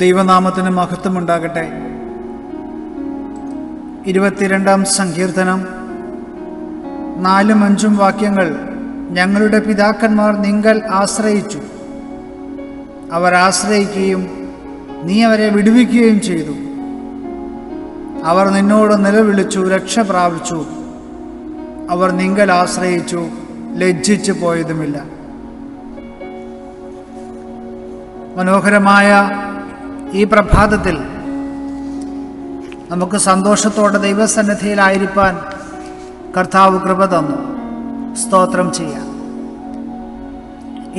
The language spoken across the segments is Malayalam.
ദൈവനാമത്തിന് മഹത്വമുണ്ടാകട്ടെ. 22-ാം സങ്കീർത്തനം 4-5 വാക്യങ്ങൾ. ഞങ്ങളുടെ പിതാക്കന്മാർ നിങ്കൽ ആശ്രയിച്ചു, അവർ ആശ്രയിക്കുകയും നീ അവരെ വിടുവിക്കുകയും ചെയ്തു. അവർ നിന്നോട് നിലവിളിച്ചു, രക്ഷ പ്രാപിച്ചു. അവർ നിങ്കൽ ആശ്രയിച്ചു, ലജ്ജിച്ചു പോയതുമില്ല. മനോഹരമായ ഈ പ്രഭാതത്തിൽ നമുക്ക് സന്തോഷത്തോടെ ദൈവസന്നിധിയിലായിരിക്കാൻ കർത്താവ് കൃപ തന്നു. സ്തോത്രം ചെയ്യാം.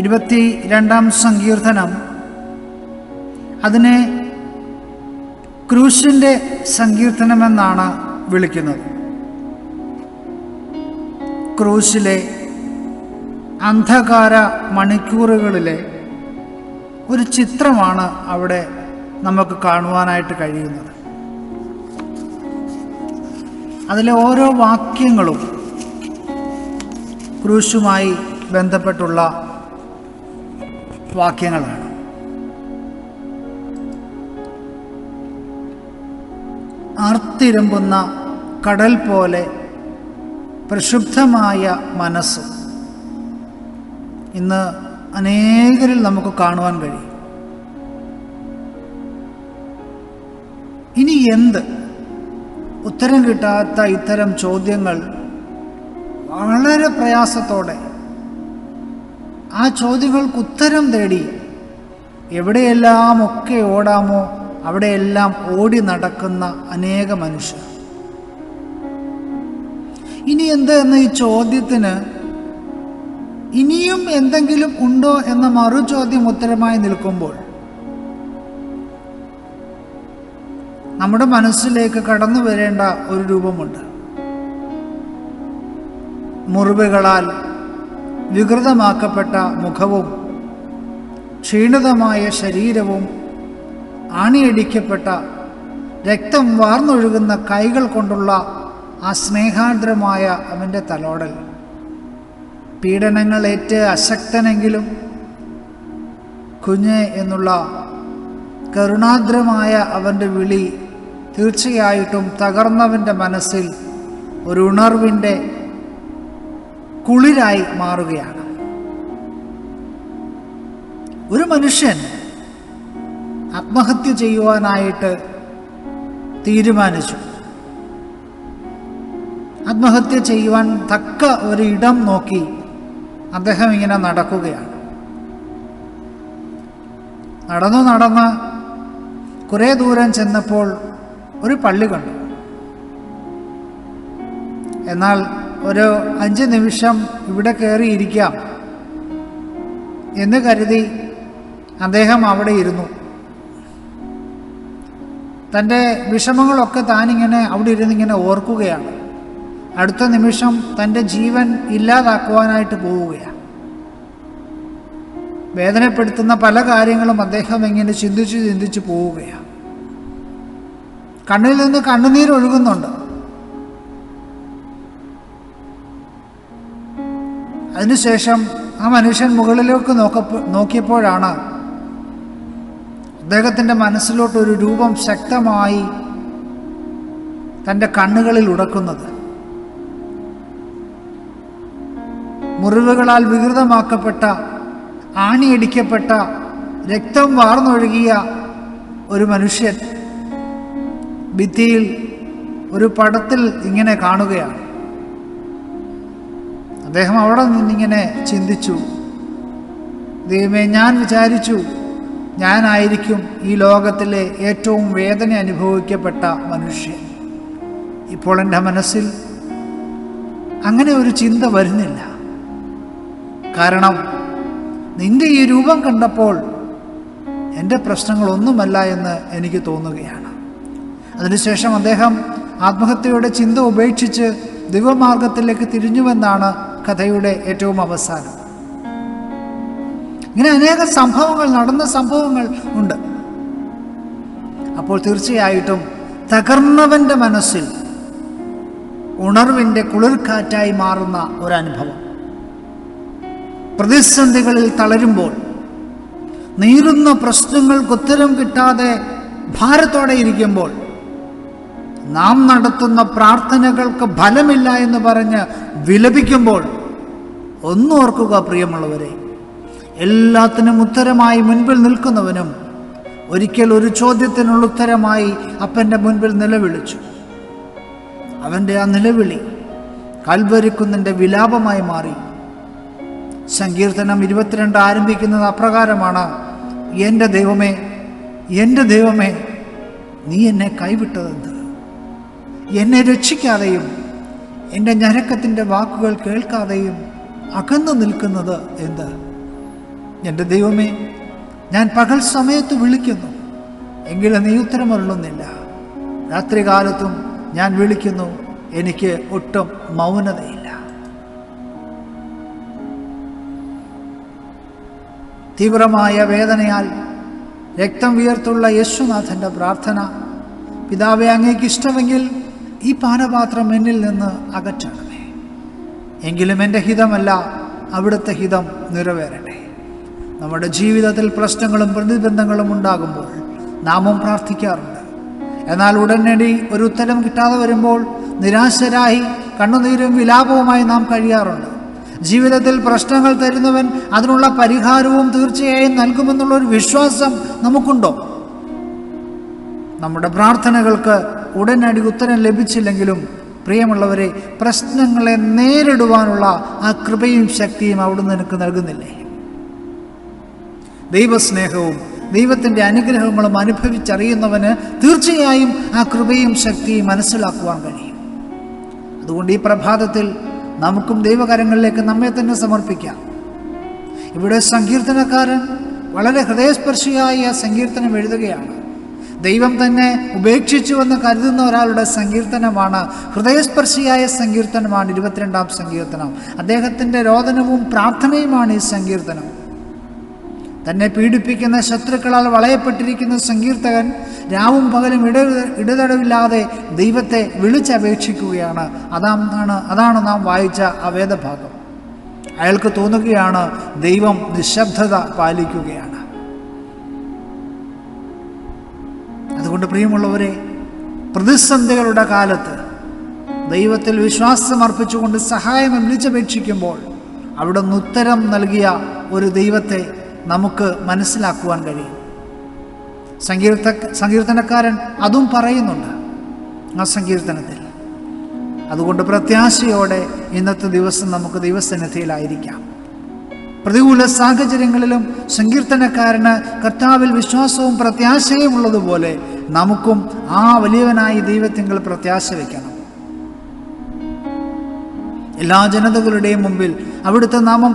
22-ാം സങ്കീർത്തനം അതിനെ ക്രൂശിൻ്റെ സങ്കീർത്തനമെന്നാണ് വിളിക്കുന്നത്. ക്രൂശിലെ അന്ധകാര മണിക്കൂറുകളിലെ ഒരു ചിത്രമാണ് അവിടെ നമുക്ക് കാണുവാനായിട്ട് കഴിയുന്നത്. അതിലെ ഓരോ വാക്യങ്ങളും ക്രൂശുമായി ബന്ധപ്പെട്ടുള്ള വാക്യങ്ങളാണ്. ആർത്തിരമ്പുന്ന കടൽ പോലെ പ്രക്ഷുബ്ധമായ മനസ്സ് ഇന്ന് അനേകരിൽ നമുക്ക് കാണുവാൻ കഴിയും. ഇനി എന്ത്? ഉത്തരം കിട്ടാത്ത ഇത്തരം ചോദ്യങ്ങൾ വളരെ പ്രയാസത്തോടെ ആ ചോദ്യങ്ങൾക്ക് ഉത്തരം തേടി എവിടെയെല്ലാം ഒക്കെ ഓടാമോ അവിടെയെല്ലാം ഓടി നടക്കുന്ന അനേക മനുഷ്യർ. ഇനി എന്ത് എന്ന ഈ ചോദ്യത്തിന് ഇനിയും എന്തെങ്കിലും ഉണ്ടോ എന്ന മറുചോദ്യം ഉത്തരമായി നിൽക്കുമ്പോൾ നമ്മുടെ മനസ്സിലേക്ക് കടന്നു വരേണ്ട ഒരു രൂപമുണ്ട്. മുറിവുകളാൽ വികൃതമാക്കപ്പെട്ട മുഖവും ക്ഷീണിതമായ ശരീരവും ആണിയടിക്കപ്പെട്ട രക്തം വാർന്നൊഴുകുന്ന കൈകൾ കൊണ്ടുള്ള ആ സ്നേഹാർദ്രമായ അവൻ്റെ തലോടൽ, പീഡനങ്ങളേറ്റ് അശക്തനെങ്കിലും കുഞ്ഞ് എന്നുള്ള കരുണാദ്രമായ അവൻ്റെ വിളി തീർച്ചയായിട്ടും തകർന്നവൻ്റെ മനസ്സിൽ ഒരു ഉണർവിൻ്റെ കുളിരായി മാറുകയാണ്. ഒരു മനുഷ്യൻ ആത്മഹത്യ ചെയ്യുവാനായിട്ട് തീരുമാനിച്ചു. ആത്മഹത്യ ചെയ്യുവാൻ തക്ക ഒരു ഇടം നോക്കി അദ്ദേഹം ഇങ്ങനെ നടക്കുകയാണ്. നടന്ന് കുറേ ദൂരം ചെന്നപ്പോൾ ഒരു പള്ളി കണ്ടു. എന്നാൽ ഒരു 5 നിമിഷം ഇവിടെ കയറിയിരിക്കാം എന്ന് കരുതി അദ്ദേഹം അവിടെ ഇരുന്നു. തൻ്റെ വിഷമങ്ങളൊക്കെ താനിങ്ങനെ അവിടെ ഇരുന്നിങ്ങനെ ഓർക്കുകയാണ്. അടുത്ത നിമിഷം തൻ്റെ ജീവൻ ഇല്ലാതാക്കുവാനായിട്ട് പോവുകയാണ്. വേദനപ്പെടുത്തുന്ന പല കാര്യങ്ങളും അദ്ദേഹം ഇങ്ങനെ ചിന്തിച്ച് പോവുകയാണ്. കണ്ണിൽ നിന്ന് കണ്ണുനീരൊഴുകുന്നുണ്ട്. അതിനുശേഷം ആ മനുഷ്യൻ മുകളിലേക്ക് നോക്കിയപ്പോഴാണ് അദ്ദേഹത്തിൻ്റെ മനസ്സിലോട്ടൊരു രൂപം ശക്തമായി തൻ്റെ കണ്ണുകളിൽ ഉടക്കുന്നത്. മുറിവുകളാൽ വികൃതമാക്കപ്പെട്ട, ആണിയടിക്കപ്പെട്ട, രക്തം വാർന്നൊഴുകിയ ഒരു മനുഷ്യൻ ഭിത്തിയിൽ ഒരു പടത്തിൽ ഇങ്ങനെ കാണുകയാണ്. അദ്ദേഹം അവിടെ നിന്നിങ്ങനെ ചിന്തിച്ചു, ദൈവമേ, ഞാൻ വിചാരിച്ചു ഞാനായിരിക്കും ഈ ലോകത്തിലെ ഏറ്റവും വേദന അനുഭവിക്കപ്പെട്ട മനുഷ്യൻ. ഇപ്പോൾ എൻ്റെ മനസ്സിൽ അങ്ങനെ ഒരു ചിന്ത വരുന്നില്ല. കാരണം നിന്റെ ഈ രൂപം കണ്ടപ്പോൾ എൻ്റെ പ്രശ്നങ്ങളൊന്നുമല്ല എന്ന് എനിക്ക് തോന്നുകയാണ്. അതിനുശേഷം അദ്ദേഹം ആത്മഹത്യയുടെ ചിന്ത ഉപേക്ഷിച്ച് ദൈവമാർഗത്തിലേക്ക് തിരിഞ്ഞുവെന്നാണ് കഥയുടെ ഏറ്റവും അവസാനം. ഇങ്ങനെ അനേക സംഭവങ്ങൾ, നടന്ന സംഭവങ്ങൾ ഉണ്ട്. അപ്പോൾ തീർച്ചയായിട്ടും തകർന്നവൻ്റെ മനസ്സിൽ ഉണർവിൻ്റെ കുളിർക്കാറ്റായി മാറുന്ന ഒരനുഭവം. പ്രതിസന്ധികളിൽ തളരുമ്പോൾ, നീറുന്ന പ്രശ്നങ്ങൾക്ക് ഉത്തരം കിട്ടാതെ ഭാരത്തോടെ ഇരിക്കുമ്പോൾ, നാം നടത്തുന്ന പ്രാർത്ഥനകൾക്ക് ഫലമില്ല എന്ന് പറഞ്ഞ് വിലപിക്കുമ്പോൾ, ഒന്നോർക്കുക പ്രിയമുള്ളവരെ, എല്ലാത്തിനും ഉത്തരമായി മുൻപിൽ നിൽക്കുന്നവനും ഒരിക്കൽ ഒരു ചോദ്യത്തിനുള്ള ഉത്തരമായി അപ്പൻ്റെ മുൻപിൽ നിലവിളിച്ചു. അവൻ്റെ ആ നിലവിളി കൽവരിക്കുന്നിൻ്റെ വിലാപമായി മാറി. സങ്കീർത്തനം 22 ആരംഭിക്കുന്നത് അപ്രകാരമാണ്: എൻ്റെ ദൈവമേ, എൻ്റെ ദൈവമേ, നീ എന്നെ കൈവിട്ടതെന്ത്? എന്നെ രക്ഷിക്കാതെയും എൻ്റെ ഞരക്കത്തിൻ്റെ വാക്കുകൾ കേൾക്കാതെയും അകന്നു നിൽക്കുന്നത് എന്ത്? എൻ്റെ ദൈവമേ, ഞാൻ പകൽ സമയത്ത് വിളിക്കുന്നു, എങ്കിലും നീ ഉത്തരമരുളുന്നില്ല. രാത്രികാലത്തും ഞാൻ വിളിക്കുന്നു, എനിക്ക് ഒട്ടും മൗനതയില്ല. തീവ്രമായ വേദനയാൽ രക്തം വിയർത്തുള്ള യേശുനാഥൻ്റെ പ്രാർത്ഥന: പിതാവേ, അങ്ങേക്ക് ഇഷ്ടമെങ്കിൽ ഈ പാനപാത്രം എന്നിൽ നിന്ന് അകറ്റണമേ, എങ്കിലും എൻ്റെ ഹിതമല്ല അവിടുത്തെ ഹിതം നിറവേറട്ടെ. നമ്മുടെ ജീവിതത്തിൽ പ്രശ്നങ്ങളും പ്രതിബന്ധങ്ങളും ഉണ്ടാകുമ്പോൾ നാമും പ്രാർത്ഥിക്കാറുണ്ട്. എന്നാൽ ഉടനടി ഒരു ഉത്തരം കിട്ടാതെ വരുമ്പോൾ നിരാശരായി കണ്ണുനീരും വിലാപവുമായി നാം കഴിയാറുണ്ട്. ജീവിതത്തിൽ പ്രശ്നങ്ങൾ തരുന്നവൻ അതിനുള്ള പരിഹാരവും തീർച്ചയായും നൽകുമെന്നുള്ളൊരു വിശ്വാസം നമുക്കുണ്ടോ? നമ്മുടെ പ്രാർത്ഥനകൾക്ക് ഉടനടി ഉത്തരം ലഭിച്ചില്ലെങ്കിലും പ്രിയമുള്ളവരെ, പ്രശ്നങ്ങളെ നേരിടുവാനുള്ള ആ കൃപയും ശക്തിയും അവിടുന്ന് നിനക്ക് നൽകുന്നില്ലേ? ദൈവസ്നേഹവും ദൈവത്തിൻ്റെ അനുഗ്രഹങ്ങളും അനുഭവിച്ചറിയുന്നവന് തീർച്ചയായും ആ കൃപയും ശക്തിയും മനസ്സിലാക്കുവാൻ കഴിയും. അതുകൊണ്ട് ഈ പ്രഭാതത്തിൽ നമുക്കും ദൈവകരങ്ങളിലേക്ക് നമ്മെ തന്നെ സമർപ്പിക്കാം. ഇവിടെ സങ്കീർത്തനക്കാരൻ വളരെ ഹൃദയസ്പർശിയായ ആ സങ്കീർത്തനം എഴുതുകയാണ്. ദൈവം തന്നെ ഉപേക്ഷിച്ചുവെന്ന് കരുതുന്ന ഒരാളുടെ സങ്കീർത്തനമാണ്, ഹൃദയസ്പർശിയായ സങ്കീർത്തനമാണ് 22-ാം സങ്കീർത്തനം. അദ്ദേഹത്തിൻ്റെ രോദനവും പ്രാർത്ഥനയുമാണ് ഈ സങ്കീർത്തനം. തന്നെ പീഡിപ്പിക്കുന്ന ശത്രുക്കളാൽ വളയപ്പെട്ടിരിക്കുന്ന സങ്കീർത്തകൻ രാവും പകലും ഇടതടവില്ലാതെ ദൈവത്തെ വിളിച്ചപേക്ഷിക്കുകയാണ്. അതാണ് നാം വായിച്ച ആ വേദഭാഗം. അയാൾക്ക് തോന്നുകയാണ് ദൈവം നിശബ്ദത പാലിക്കുകയാണ്. അതുകൊണ്ട് പ്രിയമുള്ളവരെ, പ്രതിസന്ധികളുടെ കാലത്ത് ദൈവത്തിൽ വിശ്വാസം അർപ്പിച്ചുകൊണ്ട് സഹായം വിളിച്ചപേക്ഷിക്കുമ്പോൾ അവിടുന്ന് ഉത്തരം നൽകിയ ഒരു ദൈവത്തെ നമുക്ക് മനസ്സിലാക്കുവാൻ കഴിയും. സങ്കീർത്തനക്കാരൻ അതും പറയുന്നുണ്ട് ആ സങ്കീർത്തനത്തിൽ. അതുകൊണ്ട് പ്രത്യാശയോടെ ഇന്നത്തെ ദിവസം നമുക്ക് ദൈവസന്നിധിയിലായിരിക്കാം. പ്രതികൂല സാഹചര്യങ്ങളിലും സങ്കീർത്തനക്കാരന് കർത്താവിൽ വിശ്വാസവും പ്രത്യാശയും ഉള്ളതുപോലെ നമുക്കും ആ വലിയവനായി ദൈവത്തിങ്കൽ പ്രത്യാശ വയ്ക്കണം. എല്ലാ ജനതകളുടെയും മുമ്പിൽ അവിടുത്തെ നാമം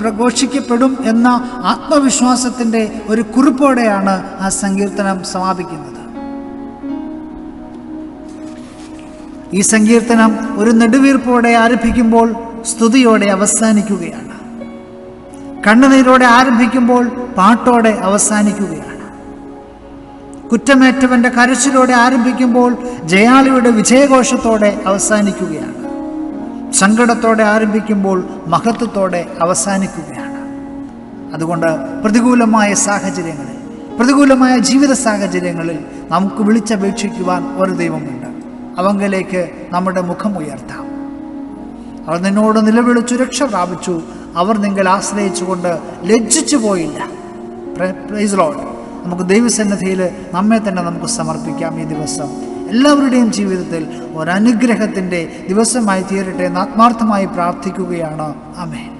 പ്രഘോഷിക്കപ്പെടും എന്ന ആത്മവിശ്വാസത്തിൻ്റെ ഒരു കുറിപ്പോടെയാണ് ആ സങ്കീർത്തനം സമാപിക്കുന്നത്. ഈ സങ്കീർത്തനം ഒരു നെടുവീർപ്പോടെ ആരംഭിക്കുമ്പോൾ സ്തുതിയോടെ അവസാനിക്കുകയാണ്. കണ്ണുനീരോടെ ആരംഭിക്കുമ്പോൾ പാട്ടോടെ അവസാനിക്കുകയാണ്. കുറ്റമേറ്റവന്റെ കരച്ചിലോടെ ആരംഭിക്കുമ്പോൾ ജയാളിയുടെ വിജയഘോഷത്തോടെ അവസാനിക്കുകയാണ്. സങ്കടത്തോടെ ആരംഭിക്കുമ്പോൾ മഹത്വത്തോടെ അവസാനിക്കുകയാണ്. അതുകൊണ്ട് പ്രതികൂലമായ സാഹചര്യങ്ങളിൽ, പ്രതികൂലമായ ജീവിത സാഹചര്യങ്ങളിൽ നമുക്ക് വിളിച്ചപേക്ഷിക്കുവാൻ ഒരു ദൈവമുണ്ട്. അവങ്കലേക്ക് നമ്മുടെ മുഖം ഉയർത്താം. അവർ നിന്നോട് നിലവിളിച്ചു രക്ഷ പ്രാപിച്ചു. അവർ നിങ്ങൾ ആശ്രയിച്ചുകൊണ്ട് ലജ്ജിച്ചു പോയില്ല. Praise Lord. നമുക്ക് ദൈവസന്നിധിയിൽ നമ്മെ തന്നെ നമുക്ക് സമർപ്പിക്കാം. ഈ ദിവസം എല്ലാവരുടെയും ജീവിതത്തിൽ ഒരനുഗ്രഹത്തിൻ്റെ ദിവസമായി തീരട്ടെ എന്ന് ആത്മാർത്ഥമായി പ്രാർത്ഥിക്കുകയാണ്. ആമേൻ.